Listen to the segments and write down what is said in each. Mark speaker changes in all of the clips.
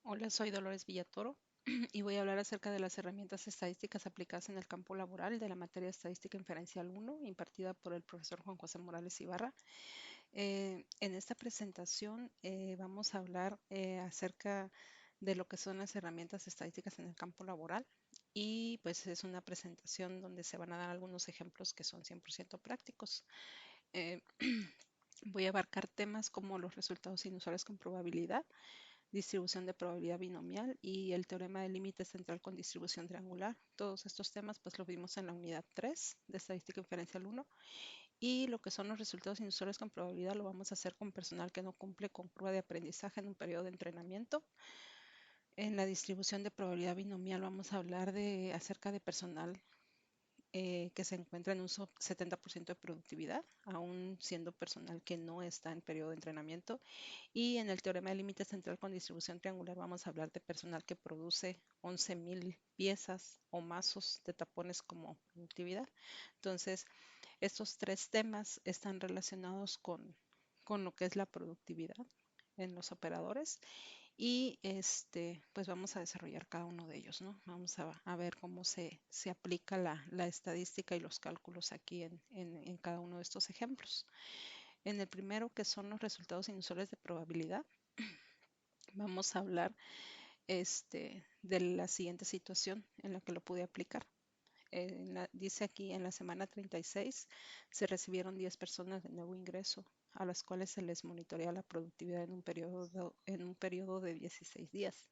Speaker 1: Hola, soy Dolores Villatoro y voy a hablar acerca de las herramientas estadísticas aplicadas en el campo laboral de la materia Estadística Inferencial 1, impartida por el profesor Juan José Morales Ibarra. En esta presentación vamos a hablar acerca de lo que son las herramientas estadísticas en el campo laboral y pues es una presentación donde se van a dar algunos ejemplos que son 100% prácticos. Eh, Voy a abarcar temas como los resultados inusuales con probabilidad, distribución de probabilidad binomial y el teorema del límite central con distribución triangular. Todos estos temas pues lo vimos en la unidad 3 de estadística inferencial 1 y lo que son los resultados inusuales con probabilidad lo vamos a hacer con personal que no cumple con prueba de aprendizaje en un periodo de entrenamiento. En la distribución de probabilidad binomial vamos a hablar acerca de personal que se encuentra en un 70% de productividad, aún siendo personal que no está en periodo de entrenamiento. Y en el teorema de límite central con distribución triangular vamos a hablar de personal que produce 11.000 piezas o mazos de tapones como productividad. Entonces, estos tres temas están relacionados con lo que es la productividad en los operadores y pues vamos a desarrollar cada uno de ellos, ¿no? Vamos a ver cómo se aplica la estadística y los cálculos aquí en cada uno de estos ejemplos. En el primero, que son los resultados inusuales de probabilidad, vamos a hablar de la siguiente situación en la que lo pude aplicar. Dice aquí, en la semana 36 se recibieron 10 personas de nuevo ingreso, a las cuales se les monitorea la productividad en un periodo de 16 días.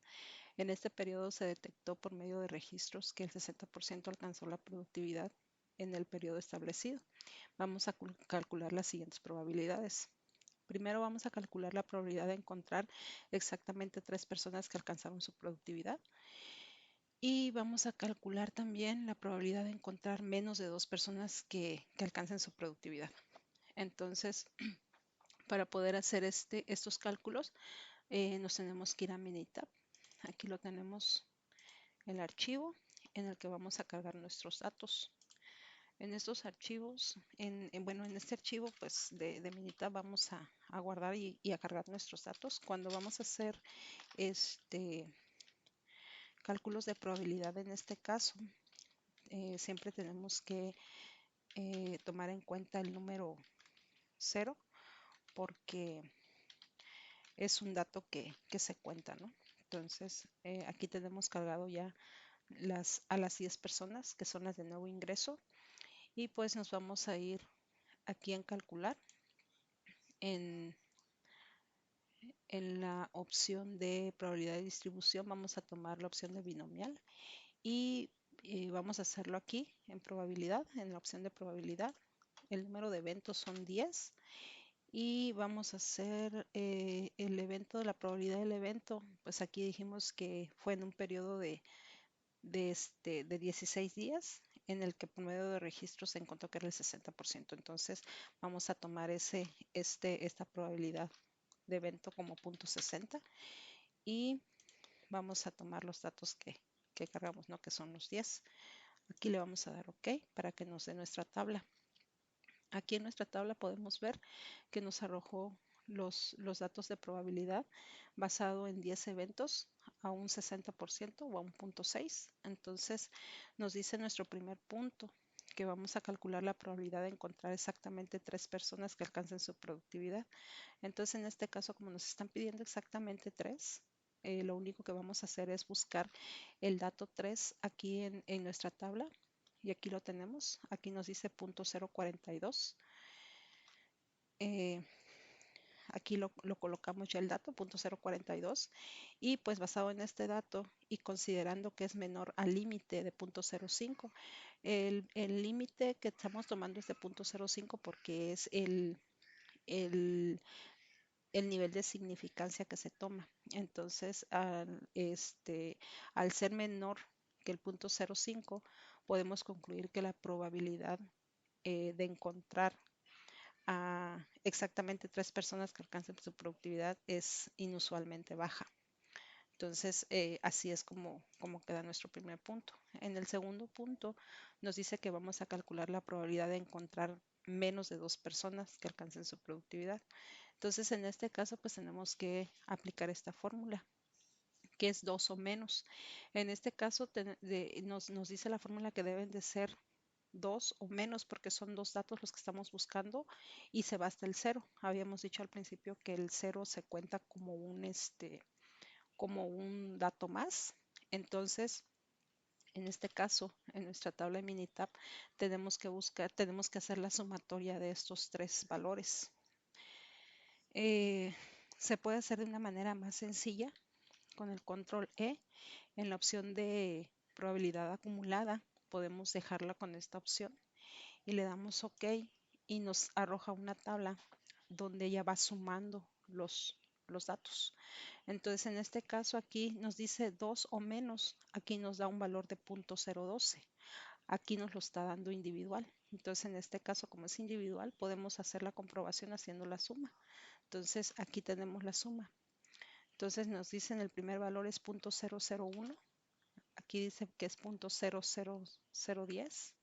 Speaker 1: En este periodo se detectó por medio de registros que el 60% alcanzó la productividad en el periodo establecido. Vamos a calcular las siguientes probabilidades. Primero vamos a calcular la probabilidad de encontrar exactamente 3 personas que alcanzaron su productividad. Y vamos a calcular también la probabilidad de encontrar menos de 2 personas que alcancen su productividad. Entonces, para poder hacer estos cálculos, nos tenemos que ir a Minitab. Aquí lo tenemos el archivo en el que vamos a cargar nuestros datos. En estos archivos, bueno, en este archivo pues de Minitab vamos a guardar y a cargar nuestros datos. Cuando vamos a hacer este cálculos de probabilidad en este caso, siempre tenemos que tomar en cuenta el número 0 porque es un dato que se cuenta, ¿no? Entonces, aquí tenemos cargado ya a las 10 personas que son las de nuevo ingreso y pues nos vamos a ir aquí en calcular en, en la opción de probabilidad de distribución vamos a tomar la opción de binomial y vamos a hacerlo aquí en probabilidad, en la opción de probabilidad. El número de eventos son 10 y vamos a hacer el evento de la probabilidad del evento. Pues aquí dijimos que fue en un periodo de 16 días en el que por medio de registro se encontró que era el 60%. Entonces vamos a tomar esta probabilidad de evento como punto 60 y vamos a tomar los datos que cargamos, ¿no? Que son los 10. Aquí le vamos a dar OK para que nos dé nuestra tabla. Aquí en nuestra tabla podemos ver que nos arrojó los datos de probabilidad basado en 10 eventos a un 60% o a un punto 6. Entonces nos dice nuestro primer punto que vamos a calcular la probabilidad de encontrar exactamente 3 personas que alcancen su productividad. Entonces en este caso, como nos están pidiendo exactamente 3, lo único que vamos a hacer es buscar el dato 3 aquí en nuestra tabla y aquí lo tenemos. Aquí nos dice punto 042. Eh, Aquí lo colocamos ya el dato, punto 042, y pues basado en este dato y considerando que es menor al límite de punto 0.5, el límite que estamos tomando es de punto 0.5 porque es el, el nivel de significancia que se toma. Entonces, al ser menor que el punto 0.5, podemos concluir que la probabilidad de encontrar a exactamente 3 personas que alcancen su productividad es inusualmente baja. Entonces, así es como queda nuestro primer punto. En el segundo punto, nos dice que vamos a calcular la probabilidad de encontrar menos de 2 personas que alcancen su productividad. Entonces, en este caso, pues tenemos que aplicar esta fórmula, que es 2 o menos. En este caso nos dice la fórmula que deben de ser 2 o menos porque son dos datos los que estamos buscando y se va hasta el cero. Habíamos dicho al principio que el cero se cuenta como un dato más. Entonces, en este caso, en nuestra tabla de Minitab, tenemos que hacer la sumatoria de estos tres valores. Eh, Se puede hacer de una manera más sencilla con el control E. En la opción de probabilidad acumulada, podemos dejarla con esta opción y le damos OK y nos arroja una tabla donde ella va sumando los datos. Entonces, en este caso aquí nos dice 2 o menos, aquí nos da un valor de 0.012. Aquí nos lo está dando individual. Entonces, en este caso, como es individual, podemos hacer la comprobación haciendo la suma. Entonces, aquí tenemos la suma. Entonces, nos dicen el primer valor es 0.001. Aquí dice que es 0.00010.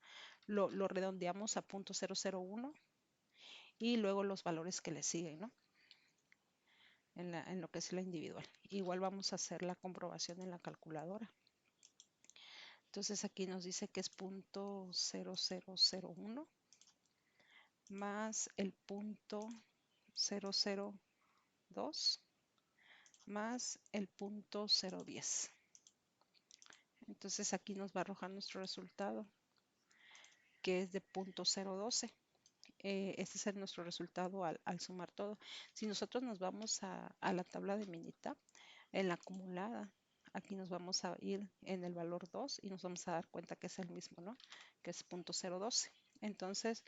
Speaker 1: Lo redondeamos a 0.001 y luego los valores que le siguen, ¿no? En lo que es la individual. Igual vamos a hacer la comprobación en la calculadora. Entonces aquí nos dice que es 0.0001 más el 0.002 más el 0.010. Entonces aquí nos va a arrojar nuestro resultado, que es de 0.012. Este es nuestro resultado al sumar todo. Si nosotros nos vamos a la tabla de Minitab, en la acumulada, aquí nos vamos a ir en el valor 2 y nos vamos a dar cuenta que es el mismo, ¿no? Que es 0.012. Entonces,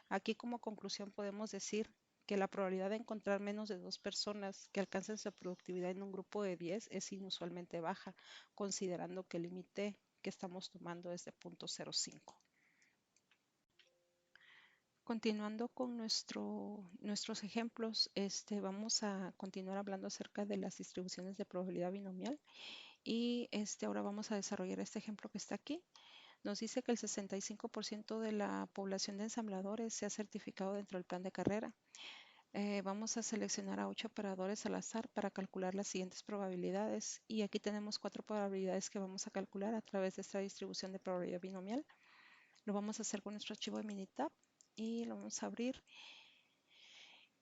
Speaker 1: aquí como conclusión podemos decir que la probabilidad de encontrar menos de dos personas que alcancen su productividad en un grupo de 10 es inusualmente baja, considerando que el límite que estamos tomando es de 0.05. Continuando con nuestros ejemplos, vamos a continuar hablando acerca de las distribuciones de probabilidad binomial y ahora vamos a desarrollar este ejemplo que está aquí. Nos dice que el 65% de la población de ensambladores se ha certificado dentro del plan de carrera. Vamos a seleccionar a 8 operadores al azar para calcular las siguientes probabilidades y aquí tenemos 4 probabilidades que vamos a calcular a través de esta distribución de probabilidad binomial. Lo vamos a hacer con nuestro archivo de Minitab y lo vamos a abrir.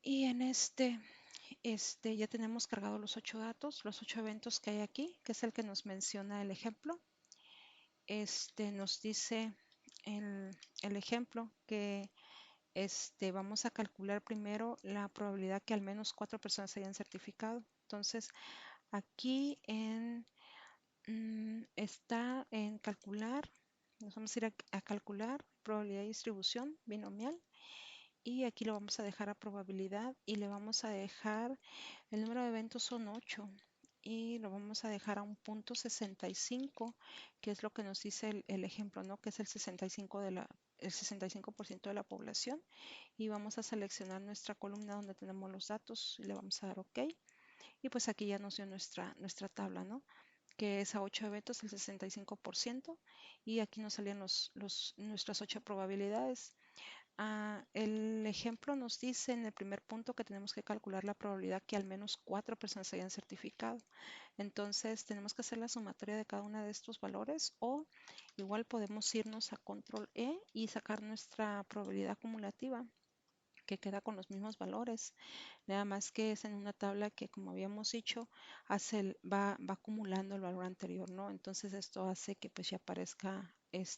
Speaker 1: Y en ya tenemos cargados los 8 datos, los 8 eventos que hay aquí, que es el que nos menciona el ejemplo. Nos dice el ejemplo que vamos a calcular primero la probabilidad que al menos 4 personas hayan certificado. Entonces, aquí está en calcular, nos vamos a ir a calcular probabilidad de distribución binomial y aquí lo vamos a dejar a probabilidad y le vamos a dejar, el número de eventos son 8 y lo vamos a dejar a un punto 65, que es lo que nos dice el ejemplo, ¿no? Que es el 65% el 65% de la población y vamos a seleccionar nuestra columna donde tenemos los datos y le vamos a dar OK y pues aquí ya nos dio nuestra tabla, ¿no? Que es a 8 eventos el 65% y aquí nos salían nuestras 8 probabilidades. El ejemplo nos dice en el primer punto que tenemos que calcular la probabilidad que al menos 4 personas se hayan certificado. Entonces tenemos que hacer la sumatoria de cada uno de estos valores o igual podemos irnos a control E y sacar nuestra probabilidad acumulativa que queda con los mismos valores. Nada más que es en una tabla que, como habíamos dicho, va acumulando el valor anterior, ¿no? Entonces esto hace que pues ya aparezca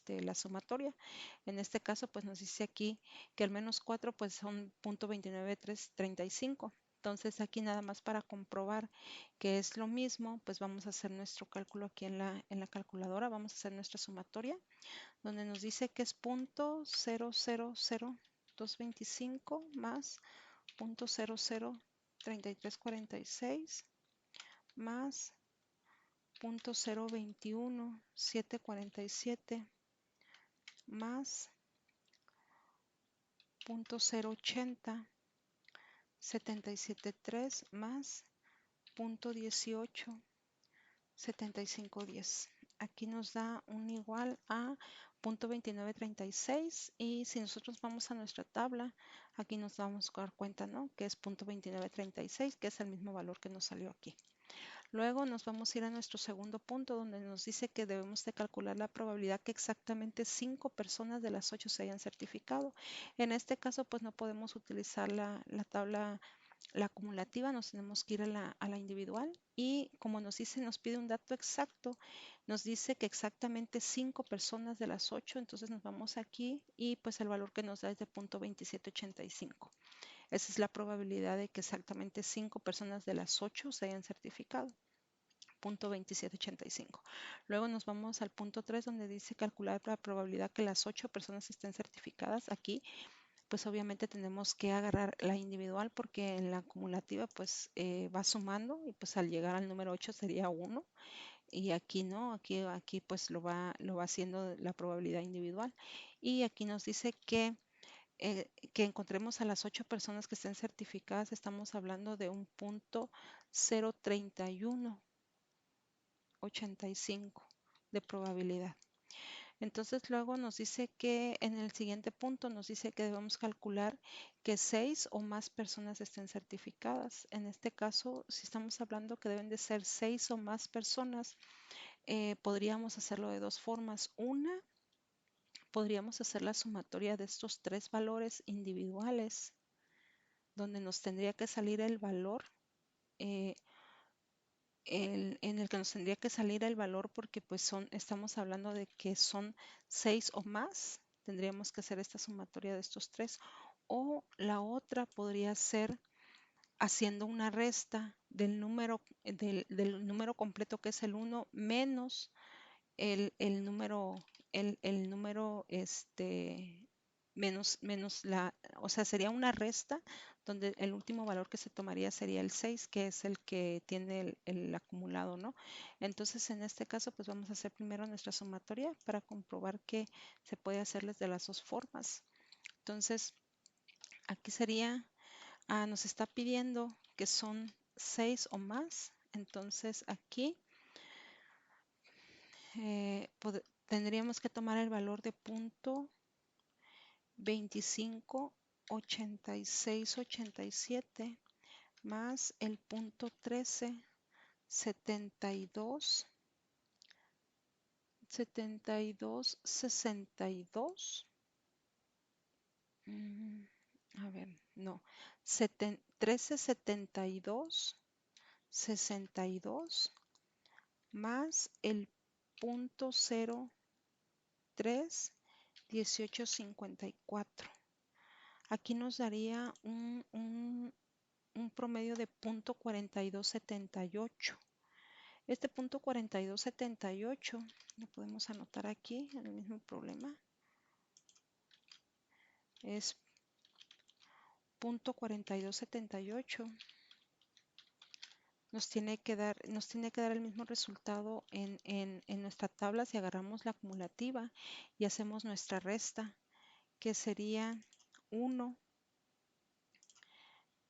Speaker 1: la sumatoria. En este caso, pues nos dice aquí que al menos 4 pues son 0.29335. Entonces aquí nada más para comprobar que es lo mismo, pues vamos a hacer nuestro cálculo aquí en la calculadora, vamos a hacer nuestra sumatoria, donde nos dice que es 0.000225 más 0.003346 más 0.021747 más 0.080773 más 0.187510. Aquí nos da un igual a 0.2936 y si nosotros vamos a nuestra tabla, aquí nos vamos a dar cuenta, ¿no? Que es 0.2936, que es el mismo valor que nos salió aquí. Luego nos vamos a ir a nuestro segundo punto donde nos dice que debemos de calcular la probabilidad que exactamente 5 personas de las 8 se hayan certificado. En este caso pues no podemos utilizar la tabla, la acumulativa, nos tenemos que ir a la individual y como nos dice, nos pide un dato exacto, nos dice que exactamente 5 personas de las 8, entonces nos vamos aquí y pues el valor que nos da es de 0.2785. Esa es la probabilidad de que exactamente 5 personas de las 8 se hayan certificado. 0.2785. Luego nos vamos al punto 3 donde dice calcular la probabilidad que las 8 personas estén certificadas. Aquí pues obviamente tenemos que agarrar la individual porque en la acumulativa pues va sumando y pues al llegar al número 8 sería 1 y aquí no, aquí pues lo va haciendo la probabilidad individual y aquí nos dice que encontremos a las 8 personas que estén certificadas, estamos hablando de un punto 0.3185 de probabilidad. Entonces luego nos dice que en el siguiente punto nos dice que debemos calcular que 6 o más personas estén certificadas. En este caso, si estamos hablando que deben de ser 6 o más personas, podríamos hacerlo de dos formas. Una, podríamos hacer la sumatoria de estos tres valores individuales, donde nos tendría que salir el valor, eh, en el que nos tendría que salir el valor porque pues estamos hablando de que son 6 o más, tendríamos que hacer esta sumatoria de estos tres. O la otra podría ser haciendo una resta del número completo que es el 1 menos el número, el número, menos o sea, sería una resta donde el último valor que se tomaría sería el 6 que es el que tiene el acumulado, ¿no? Entonces, en este caso, pues vamos a hacer primero nuestra sumatoria para comprobar que se puede hacerles de las dos formas. Entonces, aquí sería, nos está pidiendo que son 6 o más. Entonces, aquí tendríamos que tomar el valor de punto 258687 más el punto 1372 a ver, no, 1372 más el punto 031854. Aquí nos daría un promedio de punto 4278. Este punto 4278 lo podemos anotar aquí en el mismo problema. Es punto 4278. Nos tiene que dar el mismo resultado en nuestra tabla si agarramos la acumulativa y hacemos nuestra resta, que sería 1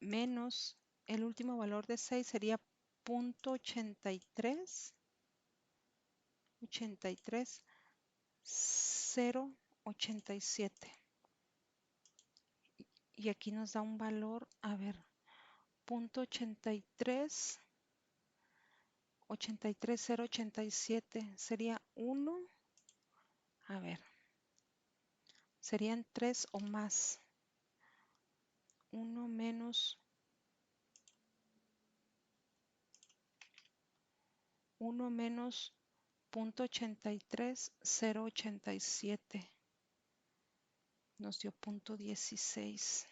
Speaker 1: menos el último valor de 6 sería punto 087 y aquí nos da un valor, a ver, punto 83087 sería 1, a ver, serían 3 o más, 1 menos 0.83087 nos dio punto 16.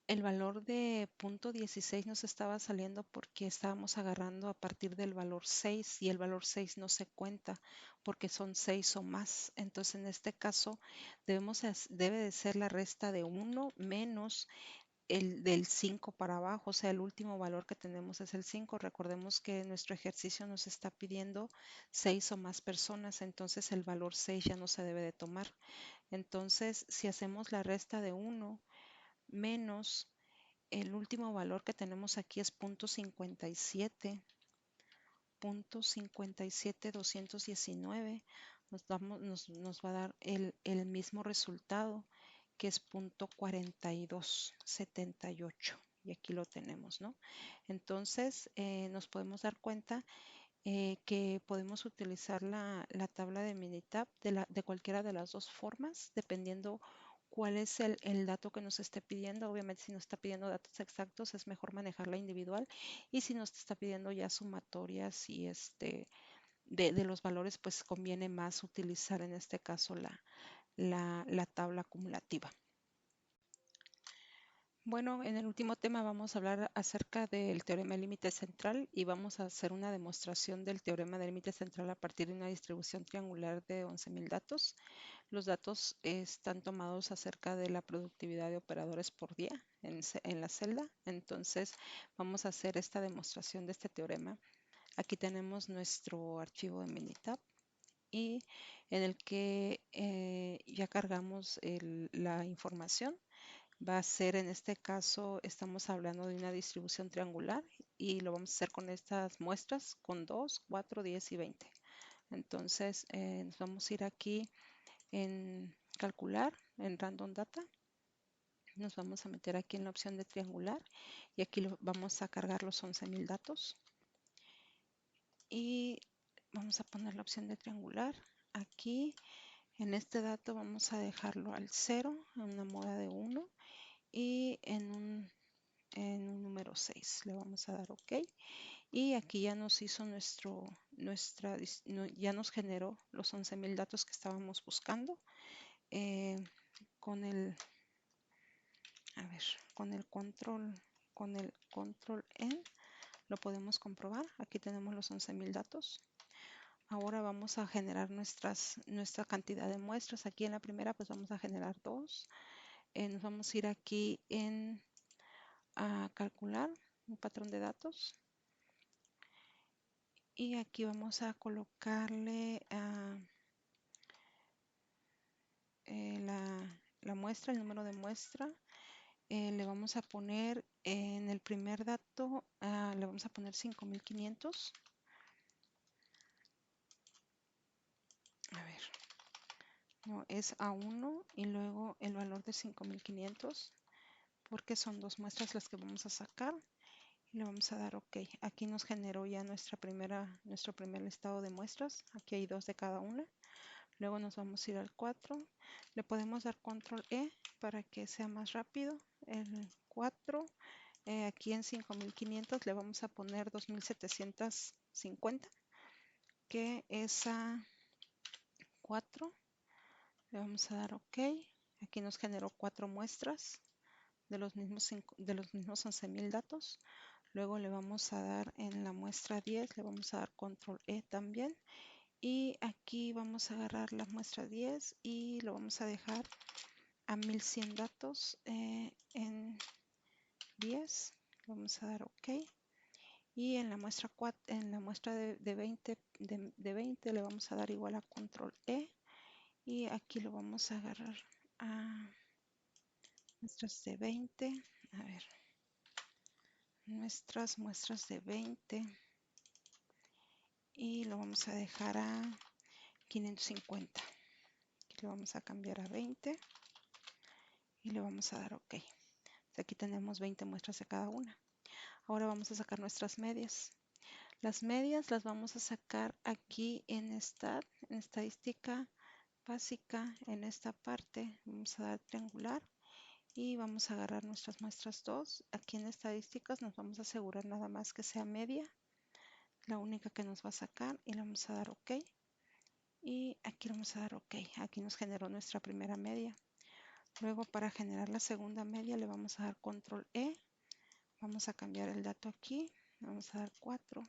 Speaker 1: El valor de punto 16 nos estaba saliendo porque estábamos agarrando a partir del valor 6 y el valor 6 no se cuenta porque son 6 o más. Entonces en este caso debe de ser la resta de 1 menos el del 5 para abajo, o sea, el último valor que tenemos es el 5. Recordemos que nuestro ejercicio nos está pidiendo 6 o más personas, entonces el valor 6 ya no se debe de tomar. Entonces, si hacemos la resta de 1 menos el último valor que tenemos aquí es punto 57, punto 57,219, nos va a dar el mismo resultado que es punto 4278. y aquí lo tenemos, ¿no? Entonces nos podemos dar cuenta que podemos utilizar la tabla de Minitab de cualquiera de las dos formas, dependiendo cuál es el dato que nos esté pidiendo. Obviamente, si nos está pidiendo datos exactos, es mejor manejarla individual. Y si nos está pidiendo ya sumatorias y de los valores, pues conviene más utilizar en este caso la tabla acumulativa. Bueno, en el último tema vamos a hablar acerca del teorema del límite central y vamos a hacer una demostración del teorema del límite central a partir de una distribución triangular de 11.000 datos. Los datos están tomados acerca de la productividad de operadores por día en la celda. Entonces vamos a hacer esta demostración de este teorema. Aquí tenemos nuestro archivo de Minitab y en el que ya cargamos la información. Va a ser, en este caso, estamos hablando de una distribución triangular y lo vamos a hacer con estas muestras, con 2, 4, 10 y 20. Entonces, nos vamos a ir aquí en calcular, en random data. Nos vamos a meter aquí en la opción de triangular y aquí vamos a cargar los 11.000 datos. Y vamos a poner la opción de triangular. Aquí, en este dato, vamos a dejarlo al 0, en una moda de 1 y en un número 6. Le vamos a dar OK. Y aquí ya nos hizo ya nos generó los 11.000 datos que estábamos buscando. Con el, con el control N lo podemos comprobar. Aquí tenemos los 11.000 datos. Ahora vamos a generar nuestra cantidad de muestras. Aquí en la primera pues vamos a generar 2. Nos vamos a ir aquí a calcular un patrón de datos. Y aquí vamos a colocarle la muestra, el número de muestra. Le vamos a poner en el primer dato, le vamos a poner 5.500. A ver, no, es A1 y luego el valor de 5.500 porque son dos muestras las que vamos a sacar. Y le vamos a dar OK. Aquí nos generó ya nuestro primer listado de muestras. Aquí hay 2 de cada una. Luego nos vamos a ir al 4. Le podemos dar control E para que sea más rápido. El 4. Aquí en 5.500 le vamos a poner 2.750, que es a 4. Le vamos a dar OK. Aquí nos generó 4 muestras de los mismos 11.000 datos. Luego le vamos a dar en la muestra 10, le vamos a dar control E también. Y aquí vamos a agarrar la muestra 10 y lo vamos a dejar a 1.100 datos en 10. Vamos a dar OK. Y en la muestra 4, en la muestra de 20, de 20 le vamos a dar igual a control E. Y aquí lo vamos a agarrar a muestras de 20. A ver, nuestras muestras de 20. Y lo vamos a dejar a 550. Aquí lo vamos a cambiar a 20 y le vamos a dar OK. Aquí tenemos 20 muestras de cada una. Ahora vamos a sacar nuestras medias. Las medias las vamos a sacar aquí en Stat, en estadística básica, en esta parte. Vamos a dar triangular y vamos a agarrar nuestras muestras 2. Aquí en estadísticas nos vamos a asegurar nada más que sea media, la única que nos va a sacar, y le vamos a dar OK. Y aquí vamos a dar OK. Aquí nos generó nuestra primera media. Luego, para generar la segunda media le vamos a dar control E. Vamos a cambiar el dato aquí. Vamos a dar 4.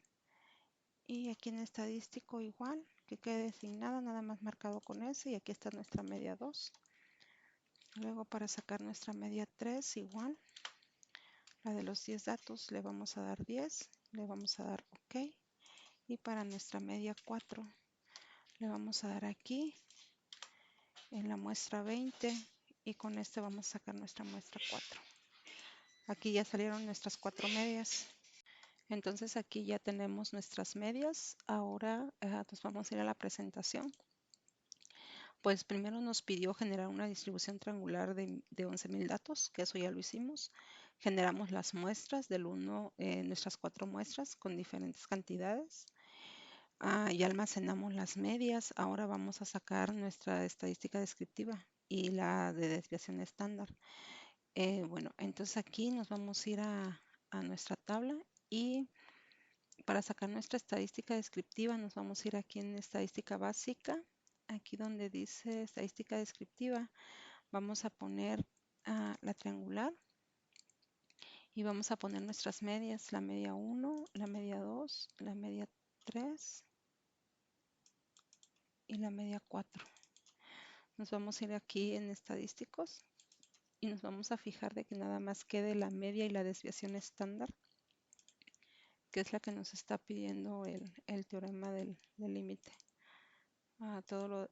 Speaker 1: Y aquí en estadístico igual, que quede designada, nada más marcado con S. Y aquí está nuestra media 2. Luego, para sacar nuestra media 3 igual, la de los 10 datos le vamos a dar 10. Le vamos a dar OK. Y para nuestra media 4 le vamos a dar aquí en la muestra 20 y con este vamos a sacar nuestra muestra 4. Aquí ya salieron nuestras 4 medias. Entonces aquí ya tenemos nuestras medias. Ahora nos vamos a ir a la presentación. Pues primero nos pidió generar una distribución triangular de 11.000 datos, que eso ya lo hicimos. Generamos las muestras del 1, nuestras 4 muestras con diferentes cantidades. Y almacenamos las medias. Ahora vamos a sacar nuestra estadística descriptiva y la de desviación estándar. Bueno, entonces aquí nos vamos a ir a nuestra tabla y para sacar nuestra estadística descriptiva nos vamos a ir aquí en estadística básica. Aquí donde dice estadística descriptiva, vamos a poner la triangular y vamos a poner nuestras medias, la media 1, la media 2, la media 3 y la media 4. Nos vamos a ir aquí en estadísticos y nos vamos a fijar de que nada más quede la media y la desviación estándar, que es la que nos está pidiendo el teorema del límite.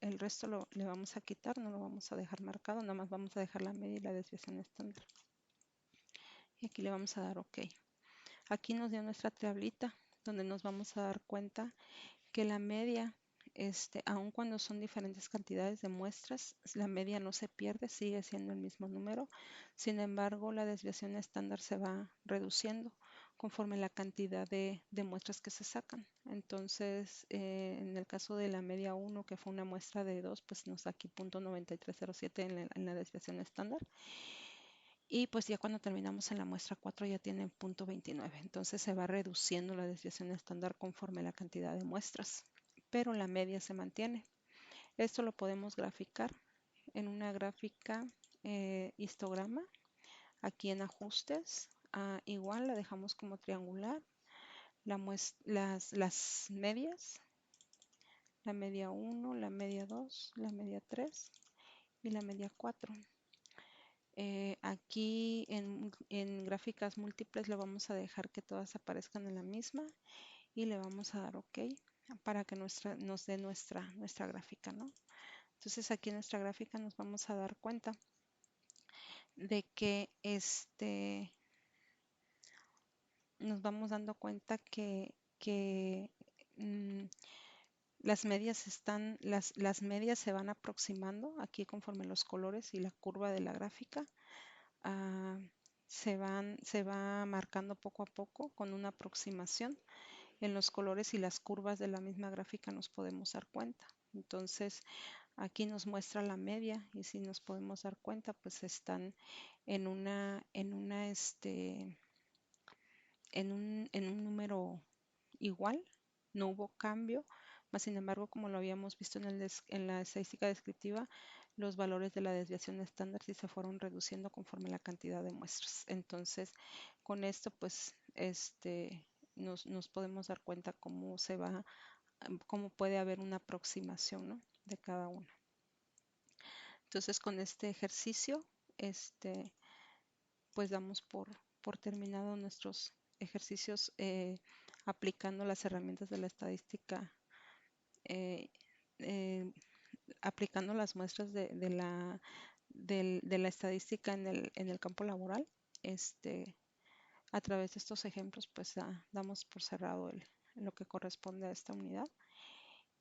Speaker 1: El resto le vamos a quitar, no lo vamos a dejar marcado, nada más vamos a dejar la media y la desviación estándar. Y aquí le vamos a dar OK. Aquí nos dio nuestra tablita donde nos vamos a dar cuenta que la media, aun cuando son diferentes cantidades de muestras, la media no se pierde, sigue siendo el mismo número. Sin embargo, la desviación estándar se va reduciendo conforme la cantidad de muestras que se sacan. Entonces, en el caso de la media 1, que fue una muestra de 2, pues nos da aquí 0.9307 en la desviación estándar. Y pues ya cuando terminamos en la muestra 4 ya tiene 0.29. Entonces se va reduciendo la desviación estándar conforme la cantidad de muestras, pero la media se mantiene. Esto lo podemos graficar en una gráfica histograma. Aquí en ajustes, igual la dejamos como triangular. Las medias, la media 1, la media 2, la media 3 y la media 4. Aquí en gráficas múltiples le vamos a dejar que todas aparezcan en la misma y le vamos a dar OK para que nos dé nuestra gráfica, ¿no? Entonces aquí en nuestra gráfica nos vamos a dar cuenta de que nos vamos dando cuenta que las medias se van aproximando aquí conforme los colores y la curva de la gráfica. ah, se va marcando poco a poco con una aproximación. En los colores y las curvas de la misma gráfica nos podemos dar cuenta. Entonces, aquí nos muestra la media y si nos podemos dar cuenta, pues están en un número igual, no hubo cambio, más sin embargo, como lo habíamos visto en la estadística descriptiva, los valores de la desviación estándar sí se fueron reduciendo conforme la cantidad de muestras. Entonces, con esto, pues, nos podemos dar cuenta cómo puede haber una aproximación, ¿no?, de cada una. Entonces, con este ejercicio, pues damos por terminado nuestros ejercicios aplicando las herramientas de la estadística, eh, eh, aplicando las muestras de la estadística en el campo laboral. A través de estos ejemplos, pues damos por cerrado lo que corresponde a esta unidad.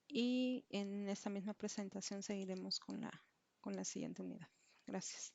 Speaker 1: Y en esta misma presentación seguiremos con la siguiente unidad. Gracias.